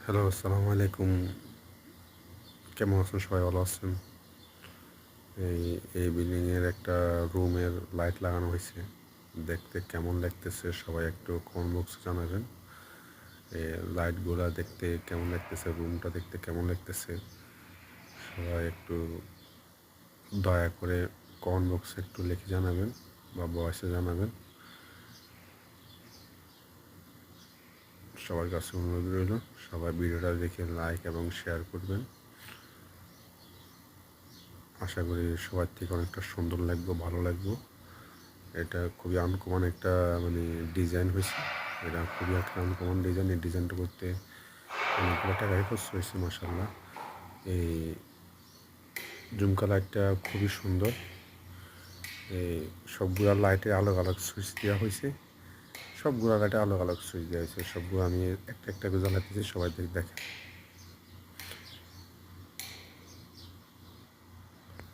Hello, আসসালামু আলাইকুম। কেমন আছেন? সবাই ভালো আছেন? এই এই বিল্ডিংয়ের একটা রুমের লাইট লাগানো হয়েছে। দেখতে কেমন লাগতেছে সবাই একটু কমেন্ট বক্সে জানাবেন। এই লাইটগুলা দেখতে কেমন লাগতেছে, রুমটা দেখতে কেমন লাগতেছে সবাই একটু দয়া করে কমেন্ট বক্সে একটু লিখে জানাবেন বা ভয়েসে জানাবেন। সবার কাছে অনুরোধ রইল, সবাই ভিডিওটা দেখে লাইক এবং শেয়ার করবেন। আশা করি সবার থেকে অনেকটা সুন্দর লাগবে, ভালো লাগবে। এটা খুবই আনকমন একটা ডিজাইন হয়েছে। এটা খুবই একটা আনকমন ডিজাইন। এই ডিজাইনটা করতে অনেকগুলো টাকাই খরচ হয়েছে মাশাআল্লাহ। এই ঝুমকা লাইটটা খুবই সুন্দর। এই সবগুলা লাইটে আলাদা আলাদা সুইচ দেওয়া হয়েছে। সবগুলা লাইটে আলাদা আলাদা সুইচ দেওয়া হয়েছে। সবগুলো আমি একটা একটা করে জ্বালাতেছি, সবাই দেখেন।